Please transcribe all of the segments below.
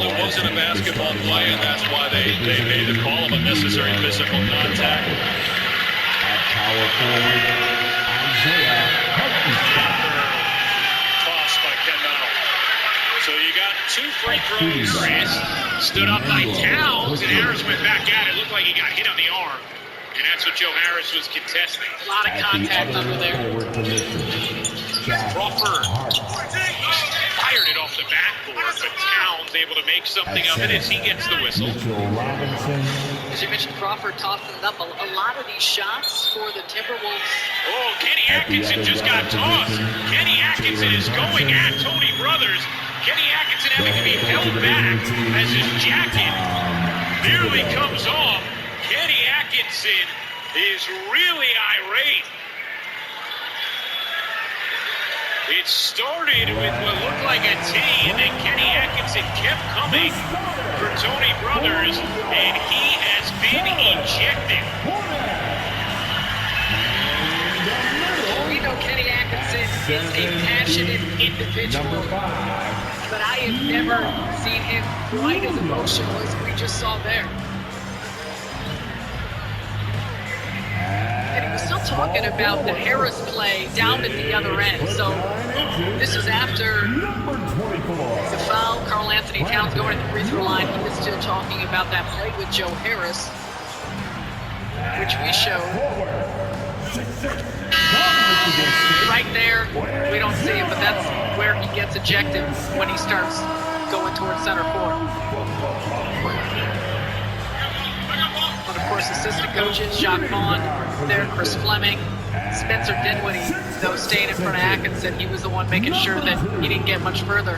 there wasn't a basketball play, and that's why they made the call of unnecessary physical contact. At power forward, Isaiah Hartenstein. Tossed by Kendall. So you got 2 free throws. Chris stood up by Towns, and Harris went back at it. Looked like he got hit on the arm. And that's what Joe Harris was contesting. A lot of contact under there. Crawford fired it off the backboard, but Towns able to make something of it as he gets the whistle. As you mentioned, Crawford tossing it up. A lot of these shots for the Timberwolves. Oh, Kenny Atkinson just got tossed. Kenny Atkinson is going at Tony Brothers. Kenny Atkinson having to be held back as his jacket nearly comes off. Kenny Atkinson is really irate. It started with what looked like a tee, and then Kenny Atkinson kept coming for Tony Brothers, and he has been ejected. We know Kenny Atkinson is a passionate individual, but I have never seen him quite as emotional as we just saw there. And he was still talking about the Harris play down at the other end. So this is after the foul. Karl Anthony Towns going to the free throw line. He was still talking about that play with Joe Harris, which we showed. Right there, we don't see it, but that's where he gets ejected when he starts going towards center court. But of course, assistant coaches, Jacques Vaughn, there, Chris Fleming, Spencer Dinwiddie, though staying in front of Atkinson, he was the one making sure that he didn't get much further.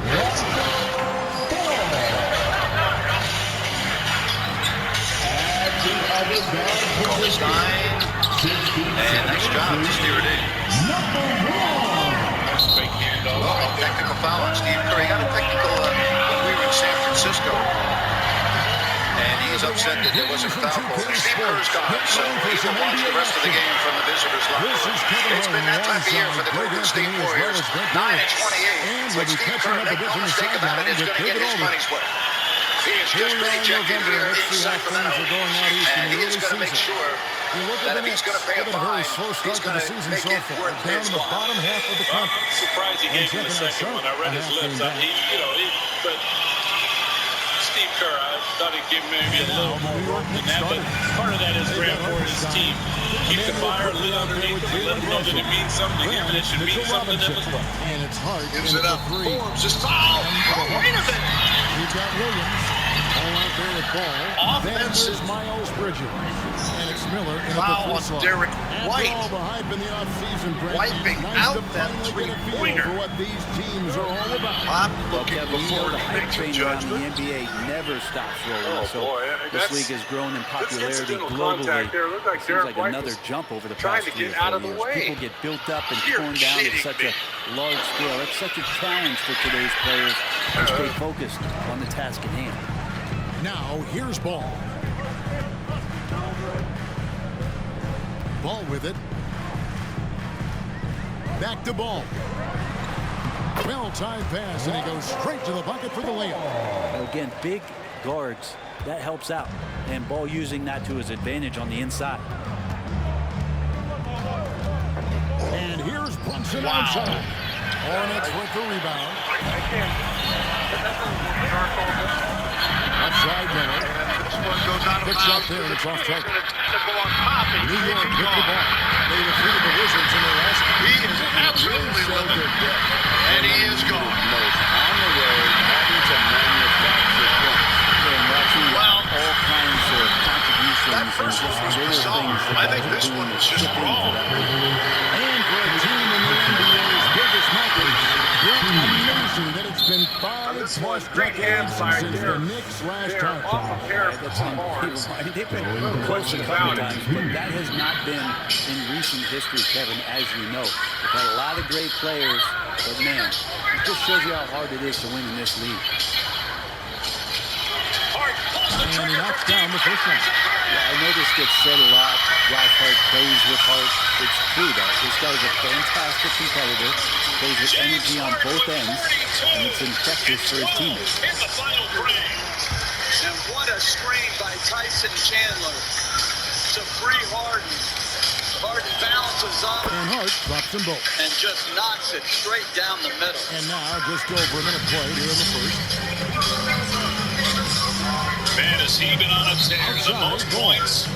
Stein, and nice job to steer it in. Fake handoff. Oh, technical foul on Steve Kerr. He got a technical when we were in San Francisco. And he's upset that there wasn't a foul call. Steve Kerr's gone, so he can watch the rest of the game from the visitors' locker room. It's been that type of year for the Golden State Warriors. 9-28. But Steve Kerr, make no mistake about it, is going to get his money's worth. He has just been ejected here in Sacramento, and he is going to make sure that if he's going to pay a fine, he's going to make it worth his while. Surprised he gave him the second one. I read his lips. But Steve Kerr, I thought he'd give maybe a little more work than that, but part of that is Grant for his team. Keep the fire lit underneath him, let him know that it means something to him, and it should mean something to him as well. And it's hard. Gives it up. Forbes is fouled. Oh, wait a minute. You've got Williams. All out there with ball. Offensive. Then Miles Bridges. And it's Miller in Foul on Derek White. All the hype in the offseason break. Wiping Nice out to that finally get a feel three-pointer. for what these teams are all about. I'm Well, looking Kevin, you know before the he hype makes a train around the judgment. NBA never stops rolling. Oh, so boy, this league has grown in popularity incidental globally. contact there looked like Seems Derek like White another was jump over the trying past to 3 get or 4 out of the years. way. People get built up and You're torn down at kidding such me. a large scale. It's such a challenge for today's players to stay focused on the task at hand. Now, here's Ball. Ball with it. Back to Ball. Well-timed pass, and he goes straight to the bucket for the layup. Now again, big guards, that helps out. And Ball using that to his advantage on the inside. And here's Brunson outside. Hornets with the rebound. Outside Miller. This one goes out of Picks up bounds. there, and it's off target. Go on top. New York with the ball. They defeated the Wizards in their last game. He is absolutely with it. And he is gone. On the road, having to manufacture points. And watching all kinds of contributions That and first just one was little bizarre. things that I think guys this are one doing was just to chip in for wrong. that league. And for a team in the NBA's biggest market, it's amazing that it's been 5+ decades since the Knicks last time. They've been close a couple times, but that has not been in recent history, Kevin, as you know. We've had a lot of great players, but man, it just shows you how hard it is to win in this league. And he knocks down the first one. Yeah, I know this gets said a lot. Josh Hart plays with heart. It's true, though. This guy's a fantastic competitor. Plays with energy on both ends, and it's infectious for his teammates. In the final frame. Jackson Chandler to free Harden. Harden balances up. And Hart drops them both. And just knocks it straight down the middle. And now just over a minute played here in the first. Man, has he been on a tear? The most points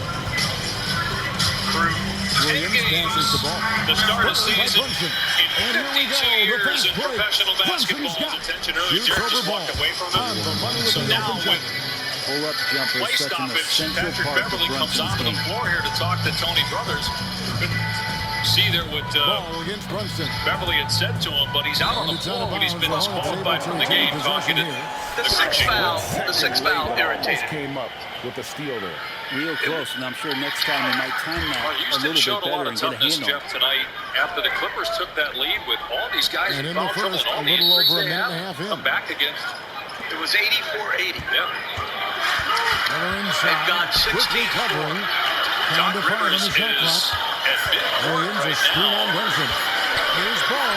through 10 games the ball. to start a season And in 52 years in professional basketball. Attention early, Derek just walked away from him. So now with pull-up jumper play is such an stoppage, essential Patrick part of Beverly comes Brunson's onto the game. floor here to talk to Tony Brothers. See there what Ball against Brunson. Beverly had said to him, but he's out on the floor when he's been disqualified from the game. Talking to The sixth foul irritated. Came up with a steal there. Real close, and I'm sure next time they might time that a Houston little showed bit a lot better of and get a toughness, handle. Jeff, tonight after the Clippers took that lead with all these guys And in in the foul trouble first, and all a the little injuries over a they minute have. and a half in. Come back against. It was 84-80. Yeah. Miller inside. They've got 16 Quickly covering. Down Doc to 5 on Rivers the shot is clock. at midcourt Williams right is screen on now. Brunson. Here's Ball.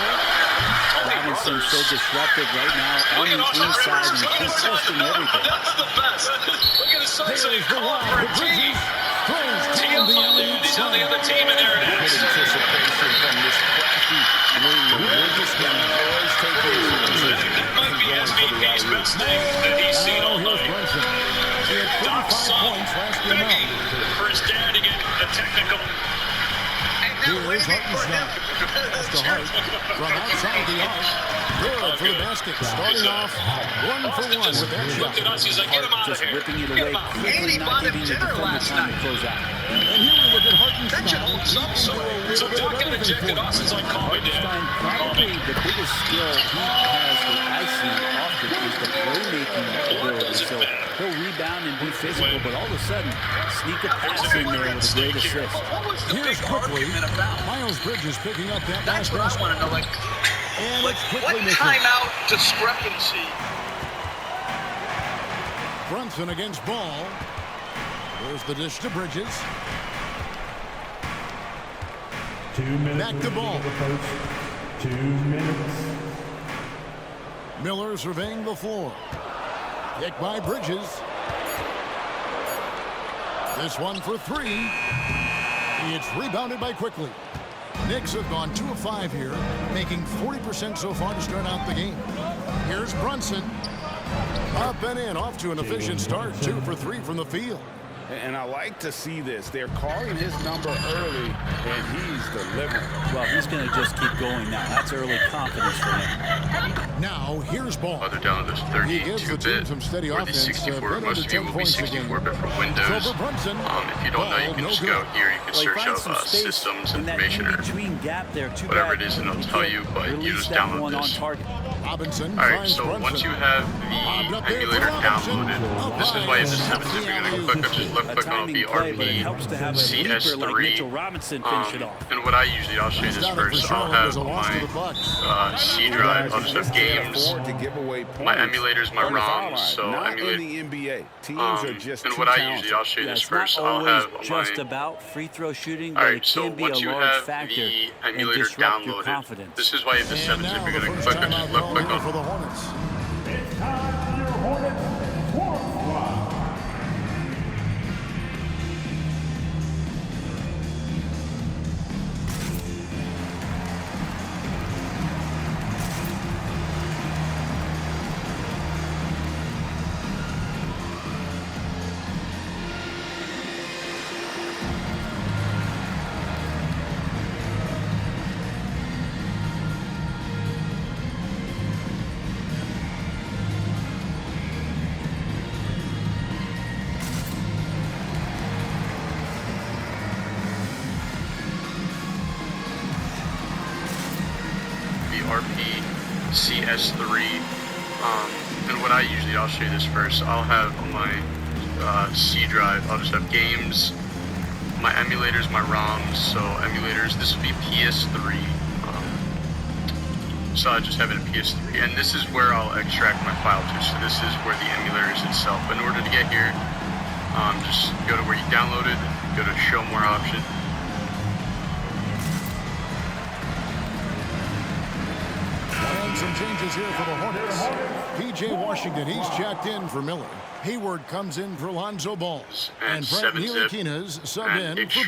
Robinson's so disruptive right now on the inside and contesting everything. That's the best. Look at his son saying, There's the come on wide for a for team. Bridges. Throws Team down the alley He's on the other team, and there it Good is. anticipation from this crafty wing. Bridges can always take his position. That might be SVP's best thing that he's seen all Here's night. Brunson. He had 35 Doc's son points last game begging out. for his dad to get a technical. Here's Harten's now. That's to Hart from outside the arc. Good for the basket. Starting off 1 for 1 with that Looked at shot. us, he's like, get him out of Just here. ripping it away quickly, not giving the defender time to close out. And here we look at Harten's That should foul. hold some sort of So Doc got ejected off. It's like, call me dad. Stein, probably the biggest skill he has that I see often is the playmaking ability. So he'll rebound and be physical, but all of a sudden, sneak a pass in there with a great assist. What was the Here's big quickly argument about? Miles Bridges picking up that That's last what I basket. want to know. Like And what it's quickly missing. timeout discrepancy? Brunson against Ball. There's the dish to Bridges. 2 minutes. Back to Ball. The first 2 minutes. Miller surveying the floor. Kick by Bridges. This one for 3. It's rebounded by Quickly. Knicks have gone 2 of 5 here, making 40% so far to start out the game. Here's Brunson. Up and in, off to an efficient start. 2 for 3 from the field. And I like to see this. They're calling his number early, and he's delivering. Well, he's going to just keep going now. That's early confidence for him. Now, here's Ball. Other down to this He gives the team some steady or the offense. 64. Been Most under of you 10 will be points a 64, game. but for Windows, So for Brunson, if you don't know, you Ball, can no just good. go here. You can Well, he search finds some up space systems in that information or in-between gap there. Too whatever bad it is, and it'll he tell can't you, but you release just that download one on this. target. Robinson Alright, finds so Brunson. once you have Bobbed the up there for emulator Robinson. downloaded, this is why you have the steps. If you're going to click, just left A click on timing the play, but it helps to have a leaper like CS3. Mitchell Robinson finish it off. And what I usually, I'll show you this Got it for first. sure. I'll There's have a loss to the my Bucks. C drive. I'll just have games. To give away My points emulators, my on the foul ROMs. line, So not emulate. in the NBA. Teams are just And too what I talented. usually, I'll show you Yeah, this it's not first. I'll always have just my. about free throw shooting, but Alright, it so can be once a you large have factor the and emulator disrupt your downloaded, confidence. this is why you have the And settings. If now you're the going to first click, or timeout just left called click here on. for the Hornets. It's time for your Hornets Fourth Squad. The RP CS3. And what I usually, I'll show you this first. I'll have on my C drive, I'll just have games, my emulators, my ROMs. So emulators, this will be PS3. So I just have it in PS3, and this is where I'll extract my file to. So this is where the emulator is itself. In order to get here, just go to where you downloaded, go to show more option. Some changes here for the Hornets. P.J. Washington, he's checked in for Miller. Hayward comes in for Lonzo Ball. And Frank Ntilikina's subbed in for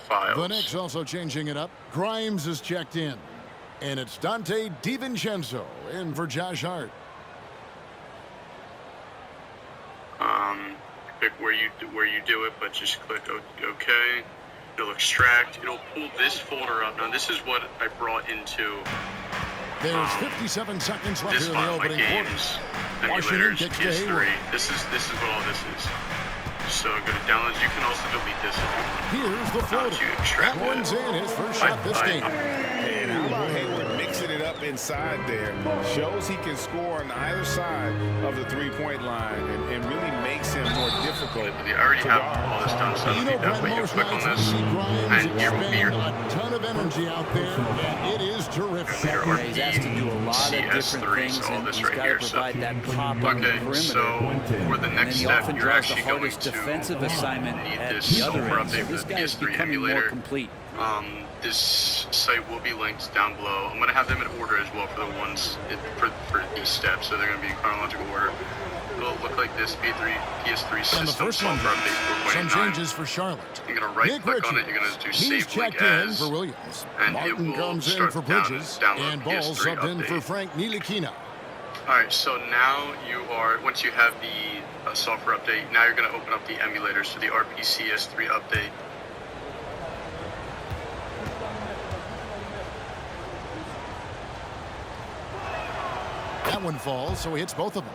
Ball. The Knicks also changing it up. Grimes is checked in. And it's Dante DiVincenzo in for Josh Hart. Pick where you do it, but just click OK. It'll extract. It'll pull this folder up. Now this is what I brought into. There's 57 seconds left here in the opening quarter. Washington kicks to Hayward. This is what all this is. So go to downloads. You can also delete this if you want. Here's the floater. That one's in his first shot this game. And how about Hayward mixing it up inside there? Shows he can score on either side of the three-point line and really makes him more difficult. They already have all this done, so definitely you click on this, and here will be your a ton of energy out there, and it is terrific. He's asked to do a lot of different things, and he's got to provide that pop on the perimeter. So for the next step, you're actually going to defensive assignment at this the other end. update So this for the guy is PS3 becoming more emulator. complete. This site will be linked down below. I'm going to have them in order as well for the ones for each step, so they're going to be in chronological order. It'll look like this PS3 system software update 4.9. Some changes for Charlotte. You're going to right-click on it. You're going to do Save Link As, for Williams. and Martin it will comes in start for Bridges, download and Ball PS3 subbed in update. for Frank Ntilikina. All right, so now you are, once you have the software update, now you're going to open up the emulator, so the RPCS3 update. That one falls, so he hits both of them.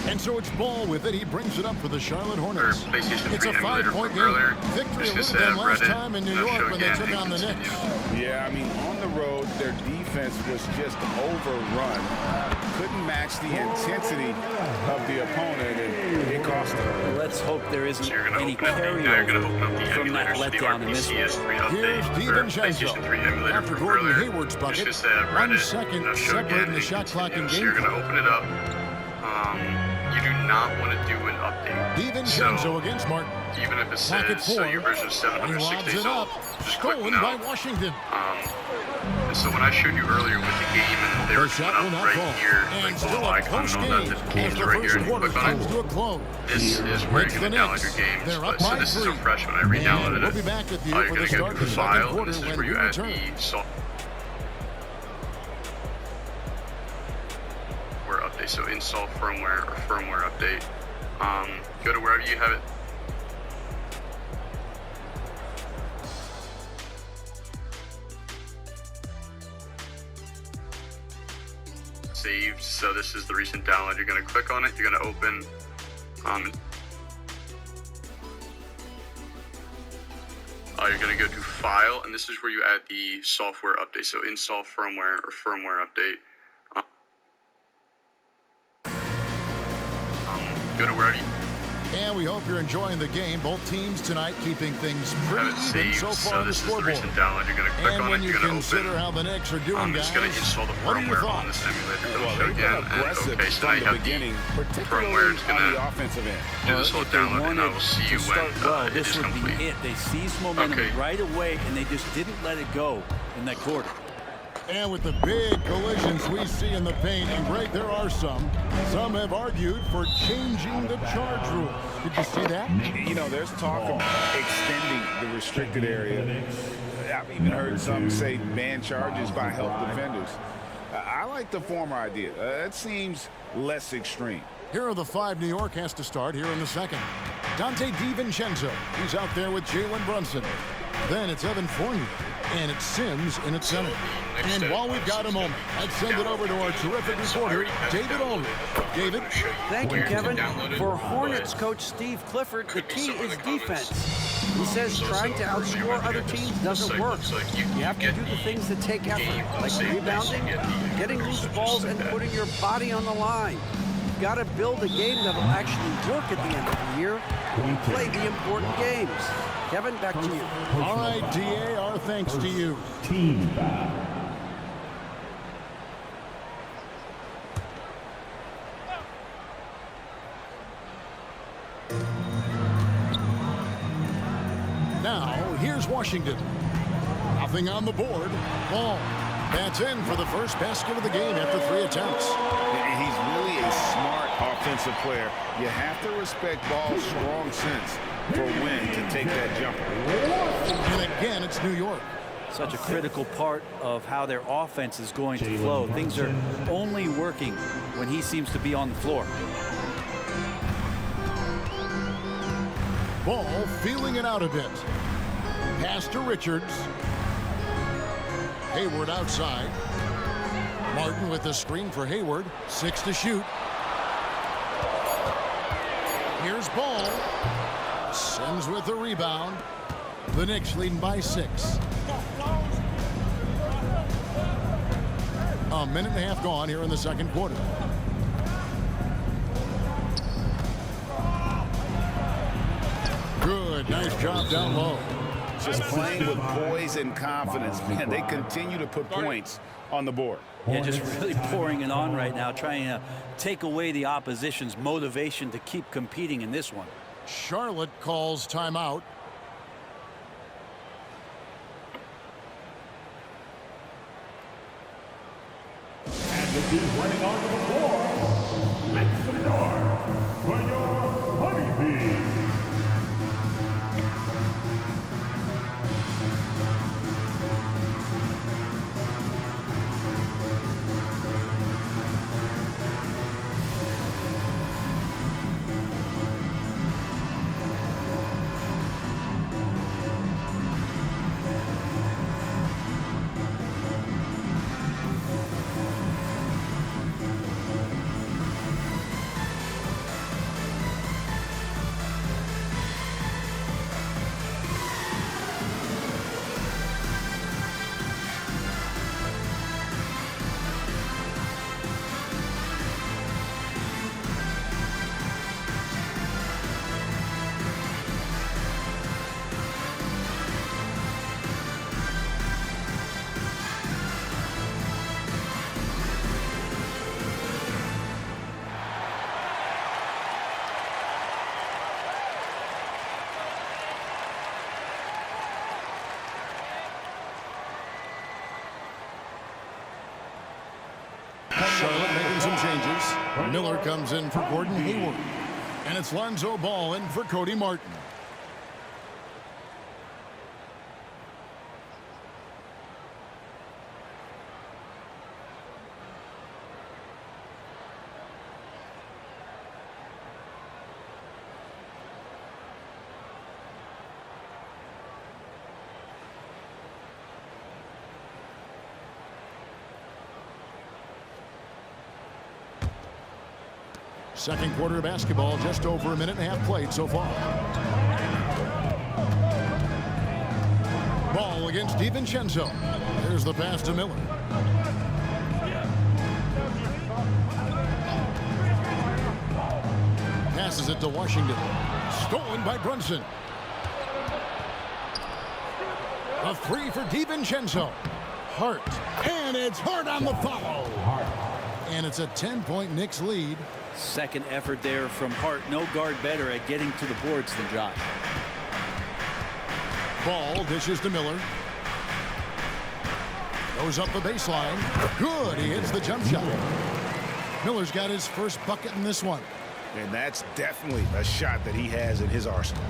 And so it's Ball with it. He brings it up for the Charlotte Hornets. It's a 5-point game. Victory a little bit last time in New York when they took on the Knicks. Yeah, I mean, on the road, their defense was just overrun. Couldn't match the intensity of the opponent, and it cost them. Let's hope there isn't So you're going to any open up the carryover from that letdown in this one. RPCS3 Here's DiVincenzo. After Gordon Hayward's bucket, 1 second separating the shot clock and So game you're going to clock. open it up. You do not want to do an update. DiVincenzo against Martin. Even if it Pocket says, so your four. version is He 706 lobs days it up. old, just click Stolen no. by Washington. And so when I showed you earlier with the game, and they The were shot coming will up not right fall. here, And like still little a icon close and all game that, the as game's the right here, first and you quarter click on comes it. to a close. This is where It's you the can download Knicks. your games. They're up So by this is 3. a fresh when I re-downloaded And we'll it. be back with you You're for going the to go start to of the second File, and quarter this is when where we you add return. the software update. So install firmware or firmware update. Go to wherever you have it. Saved. So this is the recent download. You're going to click on it. You're going to open. You're going to go to File, and this is where you add the software update. So install firmware or firmware update. Go to wherever you And we hope you're enjoying the game. Both teams tonight keeping things have pretty it even saved. so So far on the this is the scoreboard. recent download. You're going to click And on when it. you You're going to consider open. how the Knicks are doing, It's guys, going to install the what are your firmware on thoughts? this emulator. It'll Well, show they've again. been And aggressive okay, so now from you the have beginning, the firmware. particularly It's on going the to offensive end. do this whole If they download, and I wanted will see to you start when well, it this is would complete. be it. They seized momentum Okay. right away, and they just didn't let it go in that quarter. And with the big collisions we see in the paint, and Greg, there are some have argued for changing the charge rule. Did you see that? You know, there's talk of extending the restricted area. I've even heard some say ban charges by help defenders. I like the former idea. It seems less extreme. Here are the 5 New York has to start here in the second. Dante DiVincenzo. He's out there with Jalen Brunson. Then it's Evan Fournier. And it's Sims in its center. And while we've got a moment, I'd send it over to our terrific reporter, David Olney. David? Thank you, Kevin. For Hornets coach Steve Clifford, the key is defense. He says trying to outscore other teams doesn't work. You have to do the things that take effort, like rebounding, getting loose balls, and putting your body on the line. You've got to build a game that will actually work at the end of the year when you play the important games. Kevin, back to you. All right, DA, our thanks to you. Team foul. Now, here's Washington. Nothing on the board. Ball. That's in for the first basket of the game after 3 attempts. He's really a smart offensive player. You have to respect Ball's strong sense for when to take that jumper. And again, it's New York. Such a critical part of how their offense is going to flow. Things are only working when he seems to be on the floor. Ball feeling it out a bit. Pass to Richards. Hayward outside. Martin with the screen for Hayward. 6 to shoot. Here's Ball. Sims with the rebound. The Knicks leading by 6. A minute and a half gone here in the second quarter. Good. Nice job down low. Just playing with poise and confidence, man. They continue to put points on the board. Yeah, just really pouring it on right now, trying to take away the opposition's motivation to keep competing in this one. Charlotte calls timeout. And the team running onto the floor, make some noise for your honeybees. Charlotte making some changes. Miller comes in for Gordon Hayward. And it's Lonzo Ball in for Cody Martin. Second quarter basketball, just over a minute and a half played so far. Ball against DiVincenzo. Here's the pass to Miller. Passes it to Washington. Stolen by Brunson. A 3 for DiVincenzo. Hart. And it's Hart on the follow. And it's a 10-point Knicks lead. Second effort there from Hart. No guard better at getting to the boards than Josh. Ball dishes to Miller. Goes up the baseline. Good. He hits the jump shot. Miller's got his first bucket in this one. And that's definitely a shot that he has in his arsenal.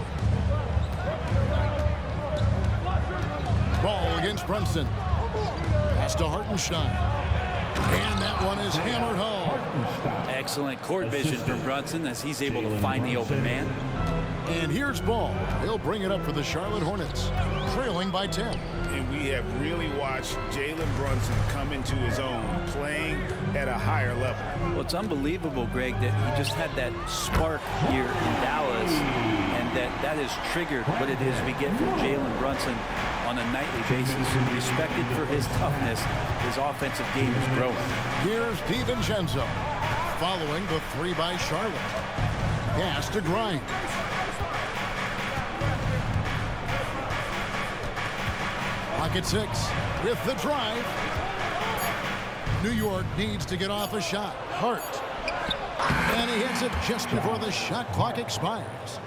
Ball against Brunson. Pass to Hartenstein. And that one is hammered home. Excellent court vision from Brunson as he's able to find the open man. And here's Ball. He'll bring it up for the Charlotte Hornets, trailing by 10. And we have really watched Jalen Brunson come into his own, playing at a higher level. Well, it's unbelievable, Greg, that he just had that spark here in Dallas, and that has triggered what it is we get from Jalen Brunson on a nightly basis. Respected for his toughness, his offensive game is growing. Here's DiVincenzo, following the 3 by Charlotte. Pass to Grimes. Pocket 6 with the drive. New York needs to get off a shot. Hart. And he hits it just before the shot clock expires.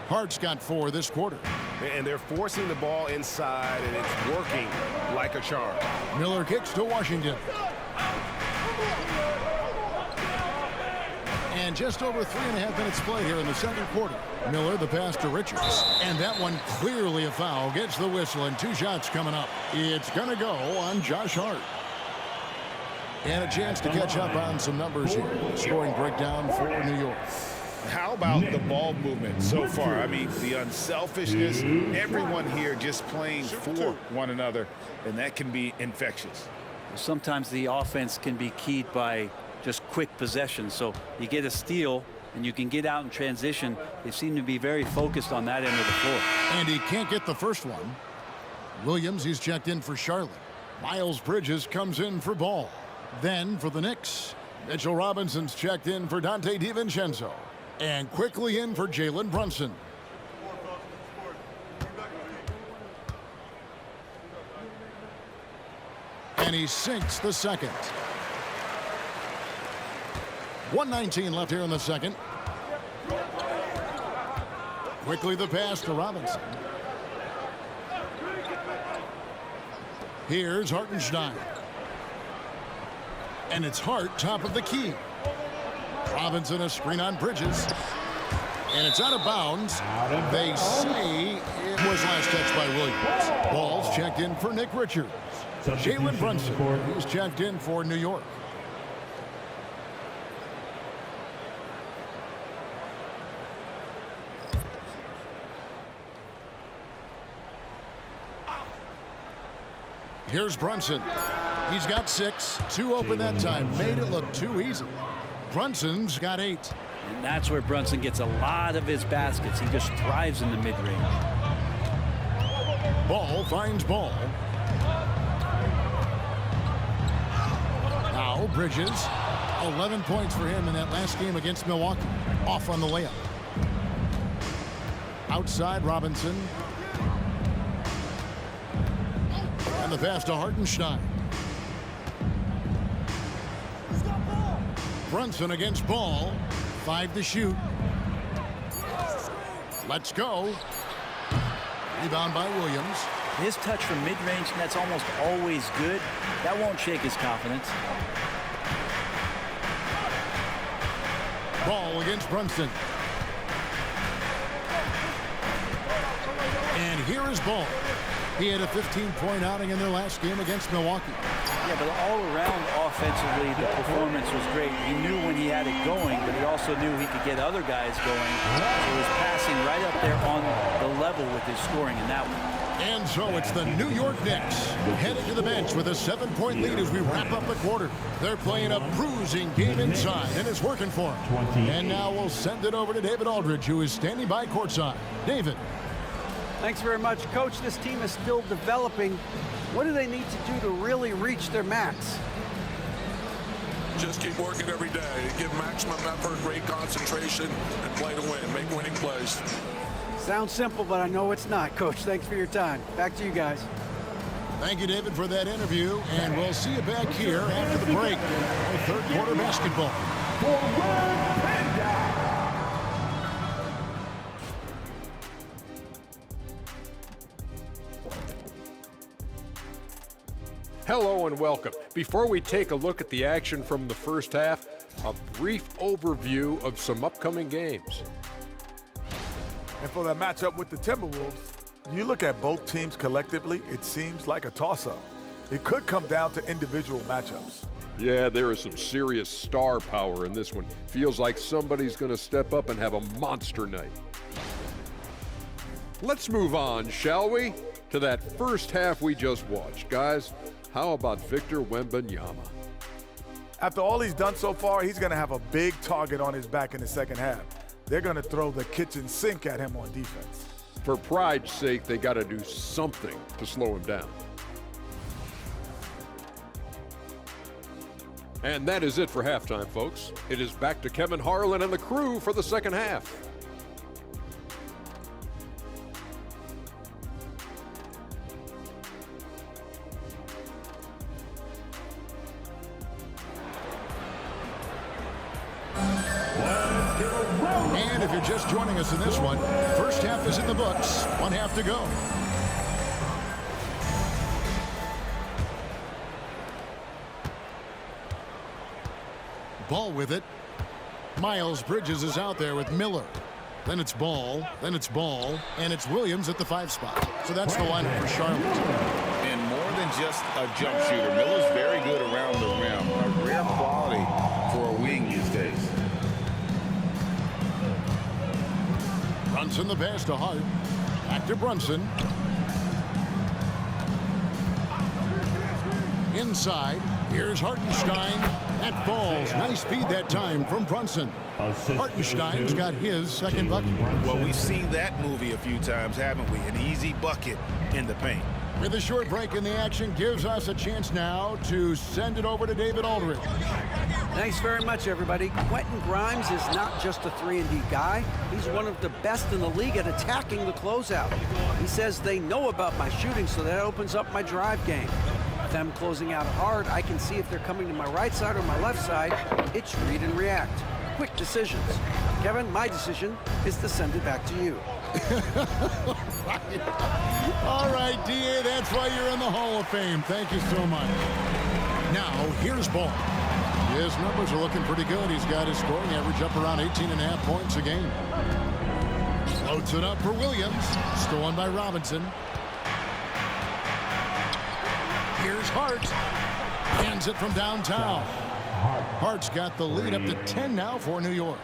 Hart's got 4 this quarter. And they're forcing the ball inside, and it's working like a charm. Miller kicks to Washington. And just over 3.5 minutes played here in the second quarter. Miller, the pass to Richards. And that one clearly a foul. Gets the whistle, and 2 shots coming up. It's going to go on Josh Hart. And a chance to catch up on some numbers here. Scoring breakdown for New York. How about the ball movement so far? I mean, the unselfishness, everyone here just playing for one another, and that can be infectious. Sometimes the offense can be keyed by just quick possession. So you get a steal, and you can get out in transition. They seem to be very focused on that end of the floor. And he can't get the first one. Williams, he's checked in for Charlotte. Miles Bridges comes in for Ball. Then for the Knicks, Mitchell Robinson's checked in for Dante DiVincenzo. And quickly in for Jalen Brunson. And he sinks the second. 1:19 left here in the second. Quickly the pass to Robinson. Here's Hartenstein. And it's Hart, top of the key. Robinson, a screen on Bridges. And it's out of bounds. They say it was last touched by Williams. Ball's checked in for Nick Richards. Jalen Brunson, who's checked in for New York. Here's Brunson. He's got 6. 2 open that time. Made it look too easy. Brunson's got 8. And that's where Brunson gets a lot of his baskets. He just thrives in the mid-range. Ball finds Ball. Now Bridges. 11 points for him in that last game against Milwaukee. Off on the layup. Outside Robinson. And the pass to Hartenstein. Brunson against Ball. 5 to shoot. Let's go. Rebound by Williams. His touch from mid-range, that's almost always good. That won't shake his confidence. Ball against Brunson. And here is Ball. He had a 15-point outing in their last game against Milwaukee. Yeah, but all around offensively, the performance was great. He knew when he had it going, but he also knew he could get other guys going. So he was passing right up there on the level with his scoring in that one. And so it's the New York Knicks headed to the bench with a 7-point lead as we wrap up the quarter. They're playing a bruising game inside, and it's working for them. And now we'll send it over to David Aldridge, who is standing by courtside. David. Thanks very much, Coach. This team is still developing. What do they need to do to really reach their max? Just keep working every day. Give maximum effort, great concentration, and play to win. Make winning plays. Sounds simple, but I know it's not, Coach. Thanks for your time. Back to you guys. Thank you, David, for that interview. And we'll see you back here after the break. Third quarter basketball. Hello and welcome. Before we take a look at the action from the first half, a brief overview of some upcoming games. And for that matchup with the Timberwolves, you look at both teams collectively, it seems like a toss-up. It could come down to individual matchups. Yeah, there is some serious star power in this one. Feels like somebody's going to step up and have a monster night. Let's move on, shall we, to that first half we just watched. Guys, how about Victor Wembanyama? After all he's done so far, he's going to have a big target on his back in the second half. They're going to throw the kitchen sink at him on defense. For pride's sake, they got to do something to slow him down. And that is it for halftime, folks. It is back to Kevin Harlan and the crew for the second half. And if you're just joining us in this one, first half is in the books. 1 half to go. Ball with it. Miles Bridges is out there with Miller. Then it's Ball, and it's Williams at the 5 spot. So that's the lineup for Charlotte. And more than just a jump shooter, Miller's very good around the rim. A rare quality for a wing these days. Brunson the pass to Hart. Back to Brunson. Inside. Here's Hartenstein. That falls. Nice feed that time from Brunson. Hartenstein's got his second bucket. Well, we've seen that movie a few times, haven't we? An easy bucket in the paint. With a short break in the action, gives us a chance now to send it over to David Aldridge. Thanks very much, everybody. Quentin Grimes is not just a 3-and-D guy. He's one of the best in the league at attacking the closeout. He says they know about my shooting, so that opens up my drive game. With them closing out hard, I can see if they're coming to my right side or my left side. It's read and react. Quick decisions. Kevin, my decision is to send it back to you. All right, D.A., that's why you're in the Hall of Fame. Thank you so much. Now, here's Ball. His numbers are looking pretty good. He's got his scoring average up around 18.5 points a game. Floats it up for Williams. Stolen by Robinson. Here's Hart. Hands it from downtown. Hart's got the lead up to 10 now for New York.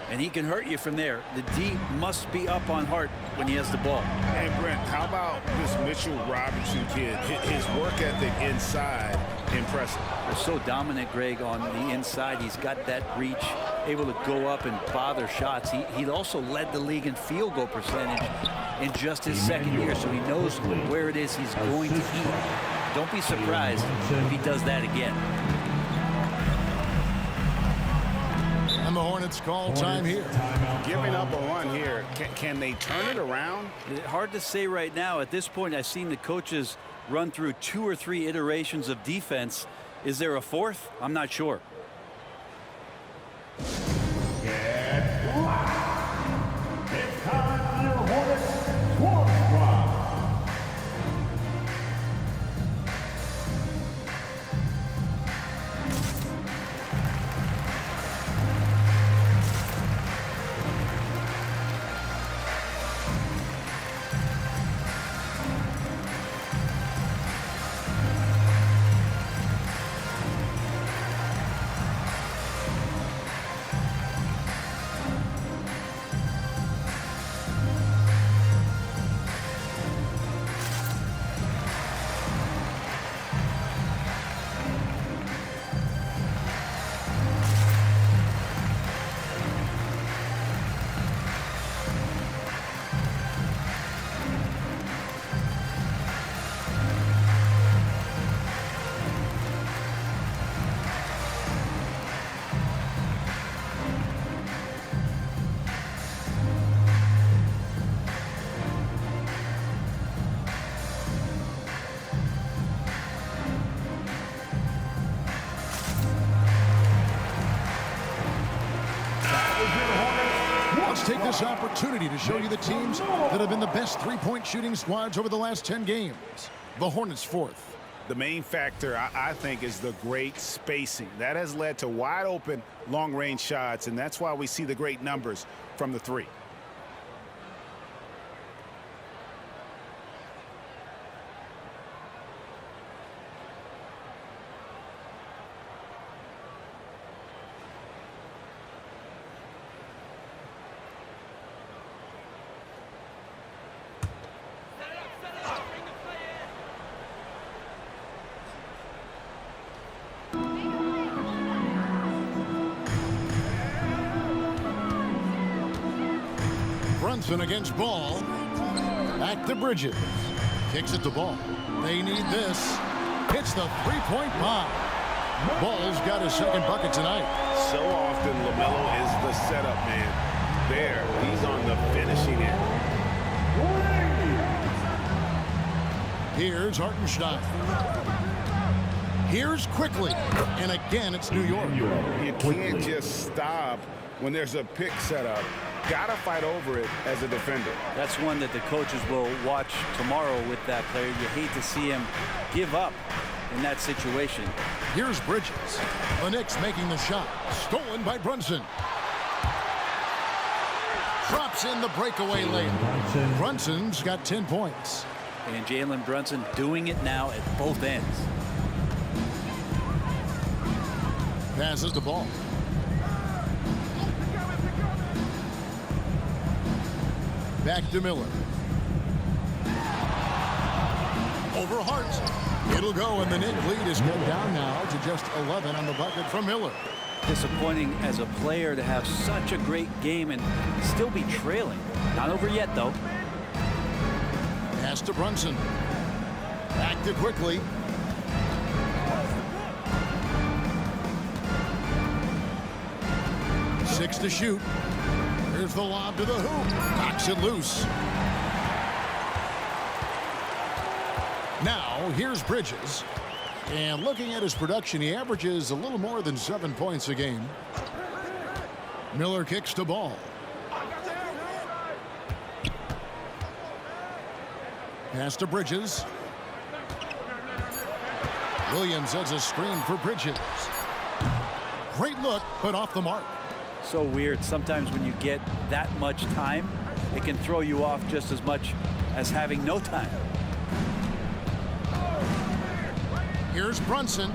And he can hurt you from there. The D must be up on Hart when he has the ball. Hey, Brent, how about this Mitchell Robinson kid? His work ethic inside, impressive. They're so dominant, Greg, on the inside. He's got that reach, able to go up and bother shots. He also led the league in field goal percentage in just his second year, so he knows where it is he's going to eat. Don't be surprised if he does that again. And the Hornets call time here. Giving up a run here. Can they turn it around? Hard to say right now. At this point, I've seen the coaches run through 2 or 3 iterations of defense. Is there a fourth? I'm not sure. It's time for your Hornets squad squad. Take this opportunity to show you the teams that have been the best three-point shooting squads over the last 10 games. The Hornets fourth. The main factor, I think, is the great spacing. That has led to wide-open, long-range shots, and that's why we see the great numbers from the three. Brunson against Ball. Back to Bridges. Kicks it to Ball. They need this. Hits the three-point bomb. Ball's got his second bucket tonight. So often LaMelo is the setup man. There, he's on the finishing end. Here's Hartenstein. Here's quickly. And again, it's New York. You can't just stop when there's a pick set up. Got to fight over it as a defender. That's one that the coaches will watch tomorrow with that player. You hate to see him give up in that situation. Here's Bridges. The Knicks making the shot. Stolen by Brunson. Drops in the breakaway layup. Brunson's got 10 points. And Jalen Brunson doing it now at both ends. Passes the ball. Back to Miller. Over Hart. It'll go, and the Knicks lead is cut down now to just 11 on the bucket from Miller. Disappointing as a player to have such a great game and still be trailing. Not over yet, though. Pass to Brunson. Back to quickly. Six to shoot. Here's the lob to the hoop. Knocks it loose. Now, here's Bridges. And looking at his production, he averages a little more than 7 points a game. Miller kicks the ball. Pass to Bridges. Williams sets a screen for Bridges. Great look, but off the mark. So weird. Sometimes when you get that much time, it can throw you off just as much as having no time. Here's Brunson.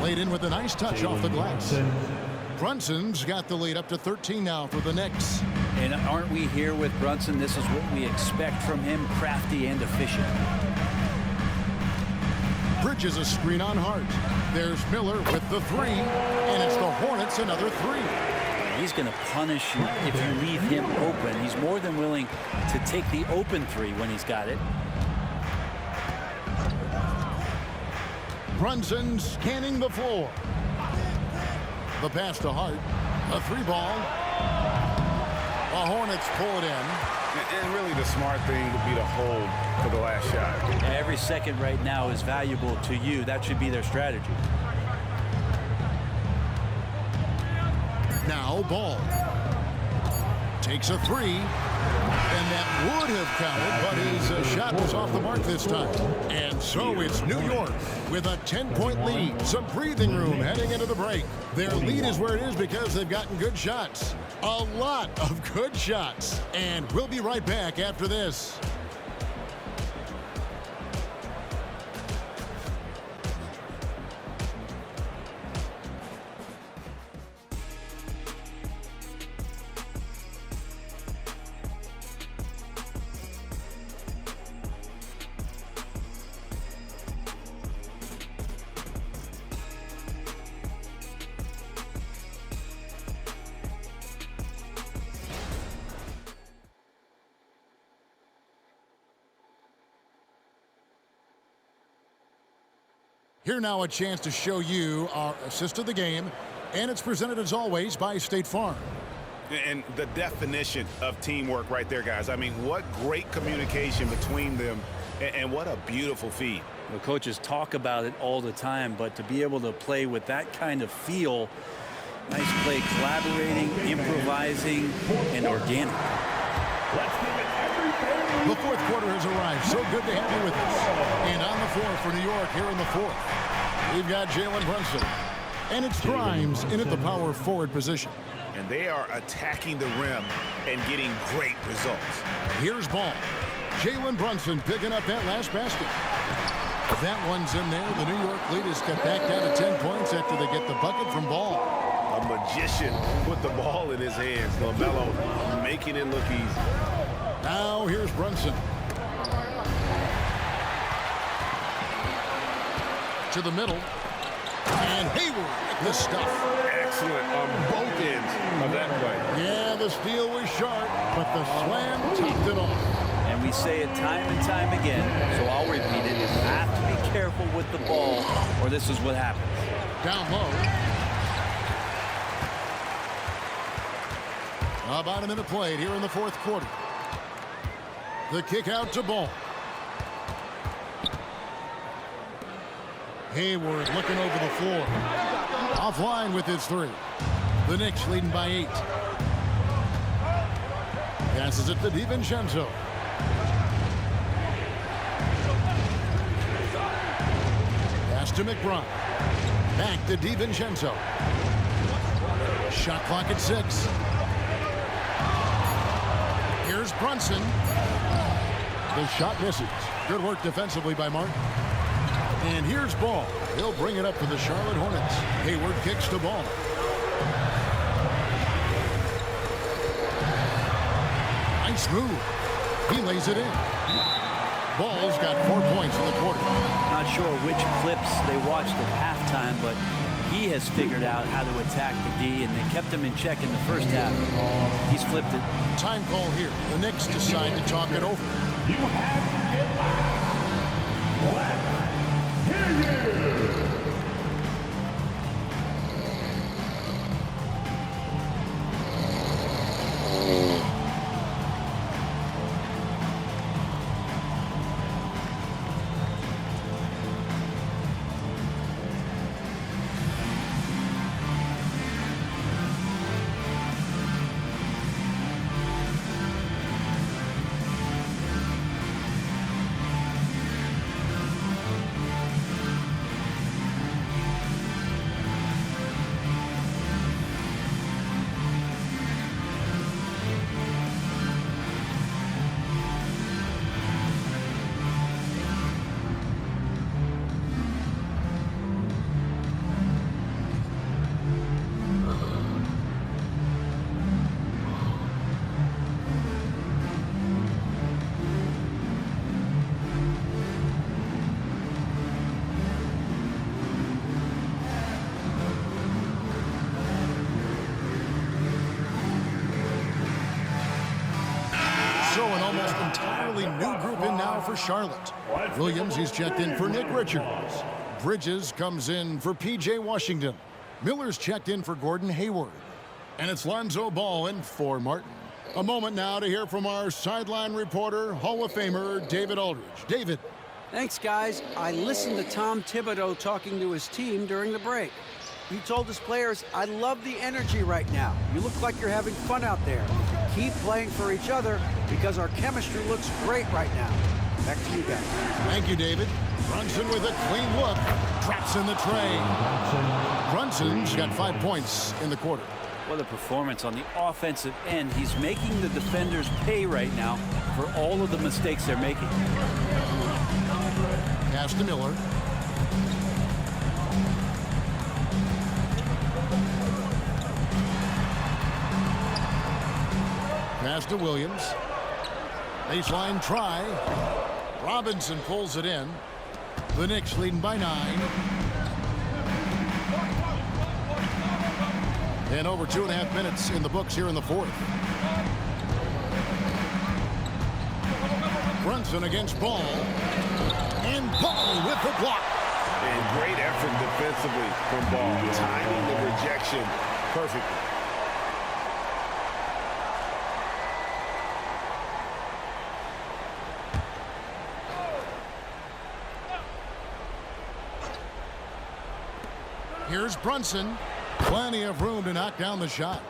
Laid in with a nice touch off the glass. Brunson's got the lead up to 13 now for the Knicks. And aren't we here with Brunson? This is what we expect from him, crafty and efficient. Bridges a screen on Hart. There's Miller with the three, and it's the Hornets another three. He's going to punish you if you leave him open. He's more than willing to take the open three when he's got it. Brunson scanning the floor. The pass to Hart. A three ball. The Hornets pull it in. And really the smart thing would be to hold for the last shot. Every second right now is valuable to you. That should be their strategy. Now Ball. Takes a three. And that would have counted, but his shot was off the mark this time. And so it's New York with a 10-point lead. Some breathing room heading into the break. Their lead is where it is because they've gotten good shots. A lot of good shots. And we'll be right back after this. Here now a chance to show you our assist of the game, and it's presented as always by State Farm. And the definition of teamwork right there, guys. I mean, what great communication between them, and what a beautiful feed. The coaches talk about it all the time, but to be able to play with that kind of feel, nice play, collaborating, improvising, and organic. The fourth quarter has arrived. So good to have you with us. And on the floor for New York here in the fourth, we've got Jalen Brunson. And it's Grimes in at the power forward position. And they are attacking the rim and getting great results. Here's Ball. Jalen Brunson picking up that last basket. That one's in there. The New York lead is cut back down to 10 points after they get the bucket from Ball. A magician with the ball in his hands. LaMelo making it look easy. Now here's Brunson. To the middle. And Hayward, the stuff. Excellent on both ends of that play. Yeah, the steal was sharp, but the slam topped it off. And we say it time and time again, so I'll repeat it. You have to be careful with the ball, or this is what happens. Down low. About a minute played here in the fourth quarter. The kick out to Ball. Hayward looking over the floor. Offline with his three. The Knicks leading by 8. Passes it to DiVincenzo. Pass to McBride. Back to DiVincenzo. Shot clock at 6. Here's Brunson. The shot misses. Good work defensively by Martin. And here's Ball. He'll bring it up for the Charlotte Hornets. Hayward kicks the ball. Nice move. He lays it in. Ball's got 4 points in the quarter. Not sure which clips they watched at halftime, but he has figured out how to attack the D, and they kept him in check in the first half. He's flipped it. Time call here. The Knicks decide to talk it over. You have it live. Let's hear you. So an almost entirely new group in now for Charlotte. Williams, he's checked in for Nick Richards. Bridges comes in for P.J. Washington. Miller's checked in for Gordon Hayward. And it's Lonzo Ball in for Martin. A moment now to hear from our sideline reporter, Hall of Famer David Aldridge. David. Thanks, guys. I listened to Tom Thibodeau talking to his team during the break. He told his players, I love the energy right now. You look like you're having fun out there. Keep playing for each other because our chemistry looks great right now. Back to you guys. Thank you, David. Brunson with a clean look. Traps in the tray. Brunson's got 5 points in the quarter. What a performance on the offensive end. He's making the defenders pay right now for all of the mistakes they're making. Pass to Miller. Pass to Williams. Baseline try. Robinson pulls it in. The Knicks leading by 9. And over 2.5 minutes in the books here in the fourth. Brunson against Ball. And Ball with the block. And great effort defensively from Ball. Timing the rejection perfectly. Here's Brunson. Plenty of room to knock down the shot.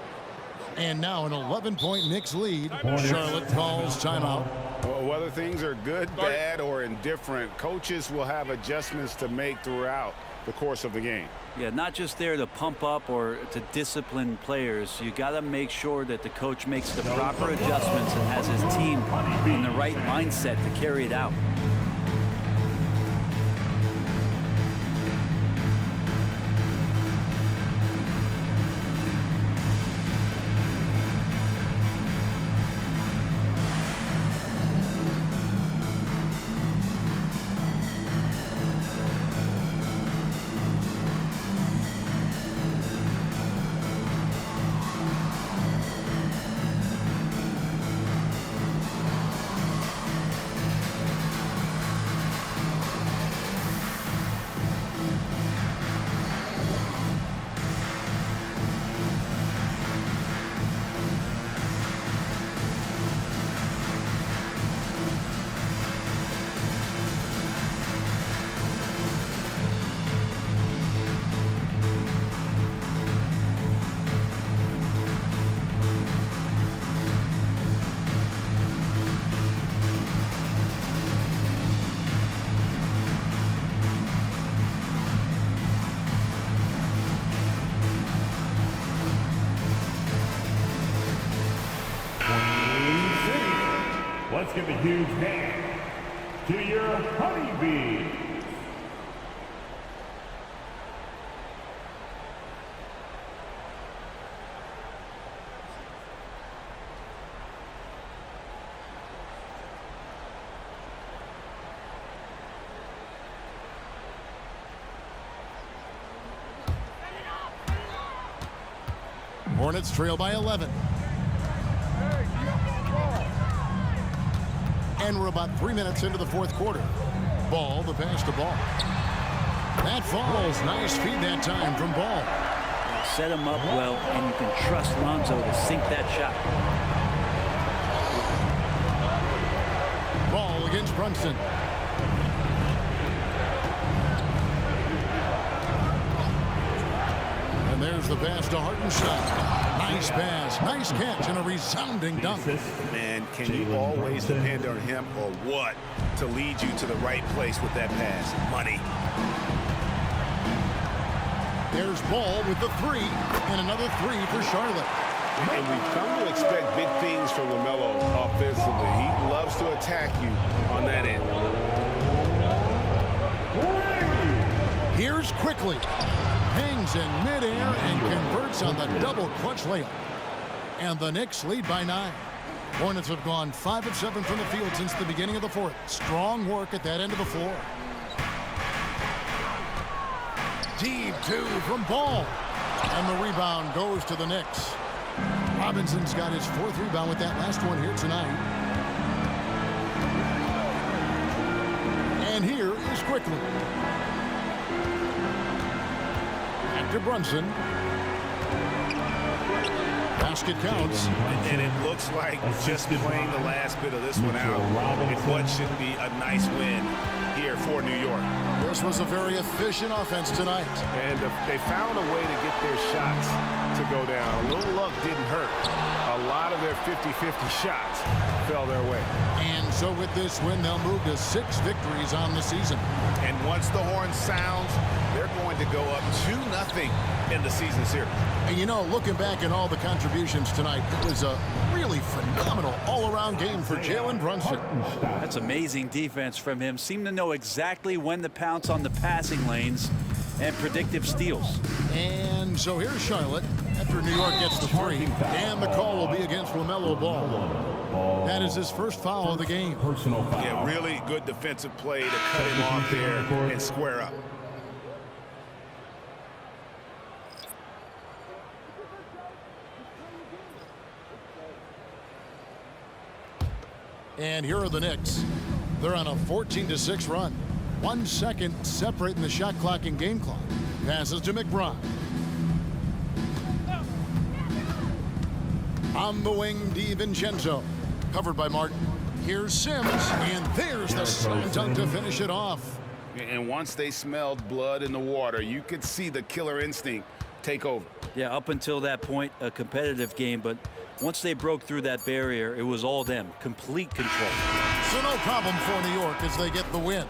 And now an 11-point Knicks lead. Charlotte calls timeout. Well, whether things are good, bad, or indifferent, coaches will have adjustments to make throughout the course of the game. Yeah, not just there to pump up or to discipline players. You got to make sure that the coach makes the proper adjustments and has his team in the right mindset to carry it out. let's give a huge hand to your honeybees. Hornets trail by 11. And we're about 3 minutes into the fourth quarter. Ball, the pass to Ball. That falls. Nice feed that time from Ball. Set him up well, and you can trust Lonzo to sink that shot. Ball against Brunson. And there's the pass to Hartenstein. Nice pass, nice catch, and a resounding dunk. Man, can you always depend on him or what to lead you to the right place with that pass? Money. There's Ball with the three, and another three for Charlotte. And we've come to expect big things from LaMelo offensively. He loves to attack you on that end. Here's Quickly. Hangs in midair and converts on the double clutch layup. And the Knicks lead by 9. Hornets have gone 5 of 7 from the field since the beginning of the fourth. Strong work at that end of the floor. Deep 2 from Ball. And the rebound goes to the Knicks. Robinson's got his 4th rebound with that last one here tonight. And here is Quickly. To Brunson. Basket counts. And it looks like just playing the last bit of this one out in what should be a nice win here for New York. This was a very efficient offense tonight. And they found a way to get their shots to go down. A little luck didn't hurt. A lot of their 50-50 shots fell their way. And so with this win, they'll move to 6 victories on the season. And once the horn sounds, they're going to go up 2-0 in the season series. And you know, looking back at all the contributions tonight, it was a really phenomenal all-around game for Jalen Brunson. That's amazing defense from him. Seemed to know exactly when to pounce on the passing lanes and predictive steals. And so here's Charlotte after New York gets the 3. And the call will be against LaMelo Ball. That is his first foul of the game. Yeah, really good defensive play to cut him off there and square up. And here are the Knicks. They're on a 14-6 run. 1 second separating the shot clock and game clock. Passes to McBride. On the wing, DiVincenzo. Covered by Martin. Here's Sims, and there's the slam dunk to finish it off. And once they smelled blood in the water, you could see the killer instinct take over. Yeah, up until that point, a competitive game, but once they broke through that barrier, it was all them. Complete control. So no problem for New York as they get the win.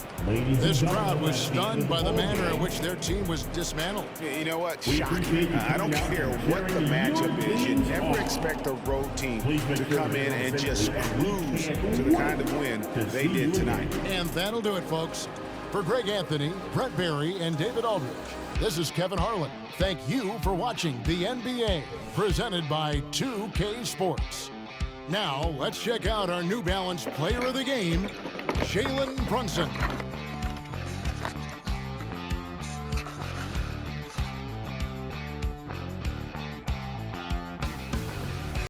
This crowd was stunned by the manner in which their team was dismantled. You know what? Shocking. I don't care what the matchup is. You never expect a road team to come in and just cruise to the kind of win they did tonight. And that'll do it, folks. For Greg Anthony, Brett Barry, and David Aldridge, this is Kevin Harlan. Thank you for watching the NBA, presented by 2K Sports. Now, let's check out our New Balance player of the game, Jalen Brunson.